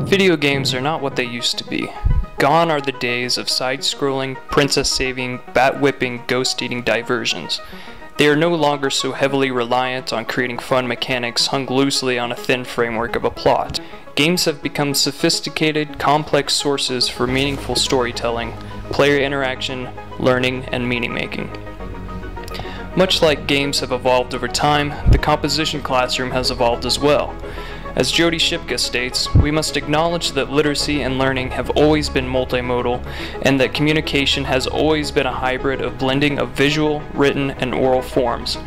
Video games are not what they used to be. Gone are the days of side-scrolling, princess-saving, bat-whipping, ghost-eating diversions. They are no longer so heavily reliant on creating fun mechanics hung loosely on a thin framework of a plot. Games have become sophisticated, complex sources for meaningful storytelling, player interaction, learning, and meaning-making. Much like games have evolved over time, the composition classroom has evolved as well. As Jody Shipka states, we must acknowledge that literacy and learning have always been multimodal, and that communication has always been a hybrid of blending of visual, written, and oral forms.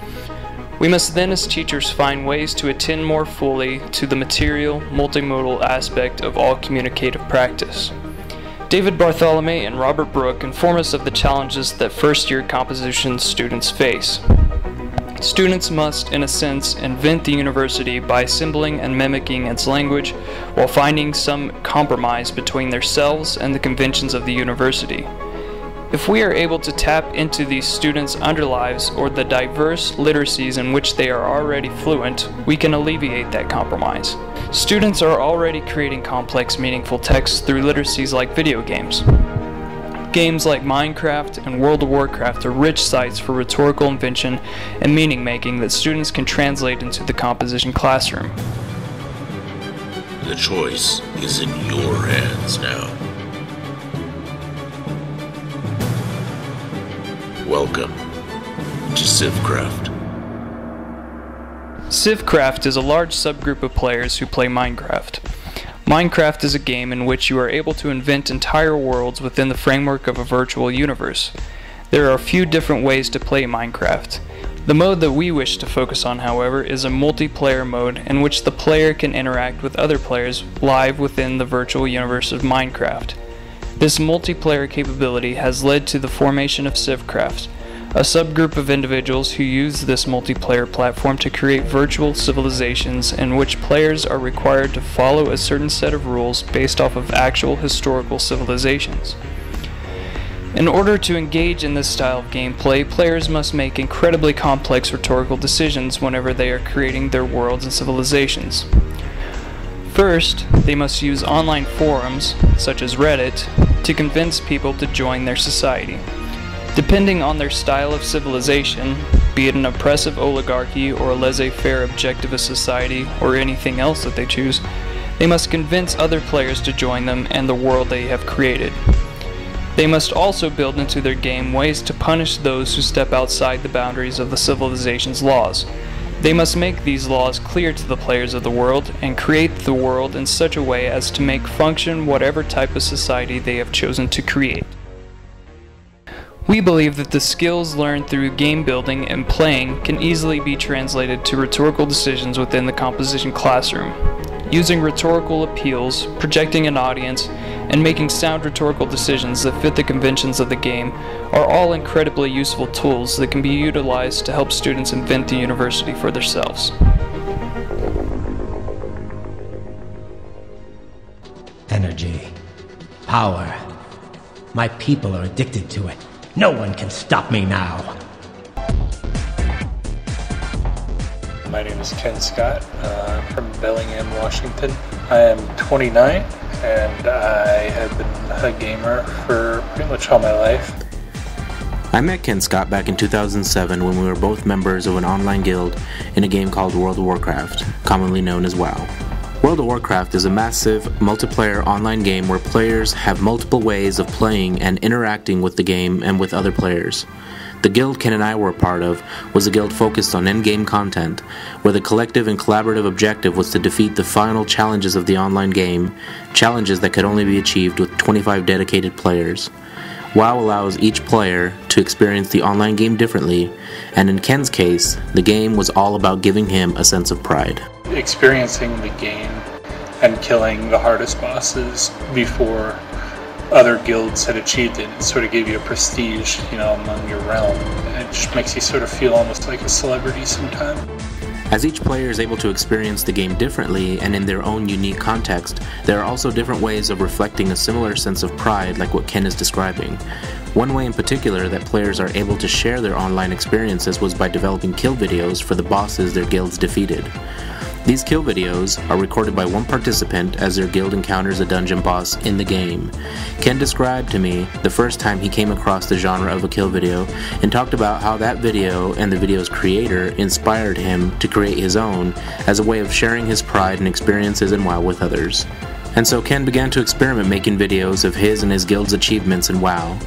We must then as teachers find ways to attend more fully to the material, multimodal aspect of all communicative practice. David Bartholomew and Robert Brooke inform us of the challenges that first-year composition students face. Students must, in a sense, invent the university by assembling and mimicking its language while finding some compromise between themselves and the conventions of the university. If we are able to tap into these students' underlives or the diverse literacies in which they are already fluent, we can alleviate that compromise. Students are already creating complex, meaningful texts through literacies like video games. Games like Minecraft and World of Warcraft are rich sites for rhetorical invention and meaning-making that students can translate into the composition classroom. The choice is in your hands now. Welcome to Civcraft. Civcraft is a large subgroup of players who play Minecraft. Minecraft is a game in which you are able to invent entire worlds within the framework of a virtual universe. There are a few different ways to play Minecraft. The mode that we wish to focus on, however, is a multiplayer mode in which the player can interact with other players live within the virtual universe of Minecraft. This multiplayer capability has led to the formation of Civcraft, a subgroup of individuals who use this multiplayer platform to create virtual civilizations in which players are required to follow a certain set of rules based off of actual historical civilizations. In order to engage in this style of gameplay, players must make incredibly complex rhetorical decisions whenever they are creating their worlds and civilizations. First, they must use online forums, such as Reddit, to convince people to join their society. Depending on their style of civilization, be it an oppressive oligarchy or a laissez-faire objectivist society or anything else that they choose, they must convince other players to join them and the world they have created. They must also build into their game ways to punish those who step outside the boundaries of the civilization's laws. They must make these laws clear to the players of the world and create the world in such a way as to make function whatever type of society they have chosen to create. We believe that the skills learned through game building and playing can easily be translated to rhetorical decisions within the composition classroom. Using rhetorical appeals, projecting an audience, and making sound rhetorical decisions that fit the conventions of the game are all incredibly useful tools that can be utilized to help students invent the university for themselves. Energy. Power. My people are addicted to it. No one can stop me now. My name is Ken Scott. I'm from Bellingham, Washington. I am 29 and I have been a gamer for pretty much all my life. I met Ken Scott back in 2007 when we were both members of an online guild in a game called World of Warcraft, commonly known as WoW. World of Warcraft is a massive multiplayer online game where players have multiple ways of playing and interacting with the game and with other players. The guild Ken and I were a part of was a guild focused on endgame content, where the collective and collaborative objective was to defeat the final challenges of the online game, challenges that could only be achieved with 25 dedicated players. WoW allows each player to experience the online game differently, and in Ken's case, the game was all about giving him a sense of pride. Experiencing the game and killing the hardest bosses before other guilds had achieved it, it sort of gave you a prestige, among your realm. It just makes you sort of feel almost like a celebrity sometimes. As each player is able to experience the game differently and in their own unique context, there are also different ways of reflecting a similar sense of pride like what Ken is describing. One way in particular that players are able to share their online experiences was by developing kill videos for the bosses their guilds defeated. These kill videos are recorded by one participant as their guild encounters a dungeon boss in the game. Ken described to me the first time he came across the genre of a kill video and talked about how that video and the video's creator inspired him to create his own as a way of sharing his pride and experiences in WoW with others. And so Ken began to experiment making videos of his and his guild's achievements in WoW.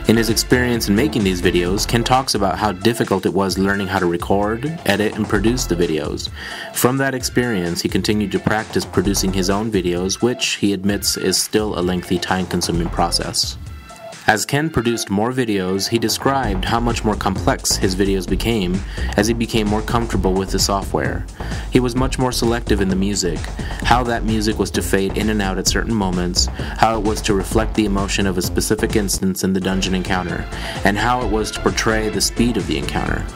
In his experience in making these videos, Ken talks about how difficult it was learning how to record, edit, and produce the videos. From that experience, he continued to practice producing his own videos, which he admits is still a lengthy, time-consuming process. As Ken produced more videos, he described how much more complex his videos became as he became more comfortable with the software. He was much more selective in the music, how that music was to fade in and out at certain moments, how it was to reflect the emotion of a specific instance in the dungeon encounter, and how it was to portray the speed of the encounter.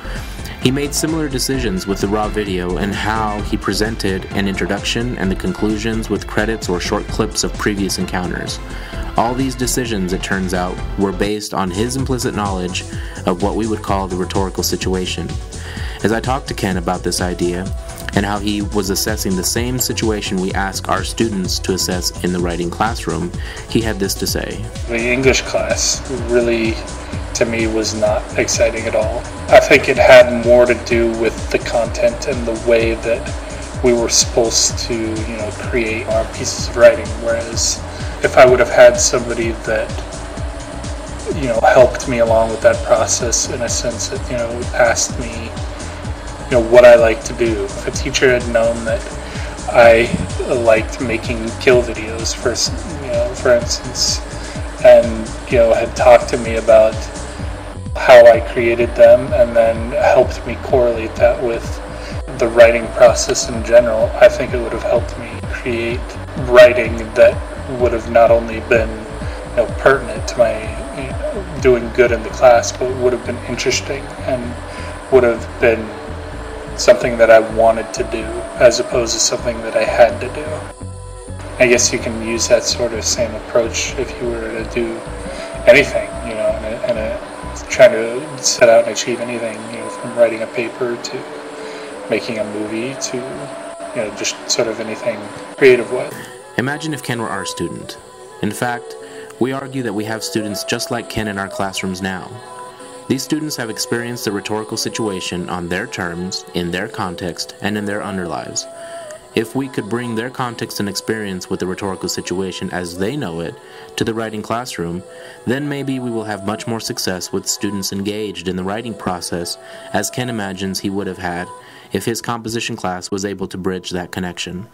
He made similar decisions with the raw video and how he presented an introduction and the conclusions with credits or short clips of previous encounters. All these decisions, it turns out, were based on his implicit knowledge of what we would call the rhetorical situation. As I talked to Ken about this idea, and how he was assessing the same situation we ask our students to assess in the writing classroom, he had this to say. The English class really, to me, was not exciting at all. I think it had more to do with the content and the way that we were supposed to, create our pieces of writing, whereas if I would have had somebody that, helped me along with that process in a sense that, asked me, what I like to do. If a teacher had known that I liked making kill videos, for instance, and, had talked to me about how I created them and then helped me correlate that with the writing process in general, I think it would have helped me create writing that would have not only been pertinent to my doing good in the class, but would have been interesting and would have been something that I wanted to do as opposed to something that I had to do. I guess you can use that sort of same approach if you were to do anything, trying to set out and achieve anything, from writing a paper to making a movie to, just sort of anything creative-wise. Imagine if Ken were our student. In fact, we argue that we have students just like Ken in our classrooms now. These students have experienced the rhetorical situation on their terms, in their context, and in their underlives. If we could bring their context and experience with the rhetorical situation as they know it to the writing classroom, then maybe we will have much more success with students engaged in the writing process as Ken imagines he would have had if his composition class was able to bridge that connection.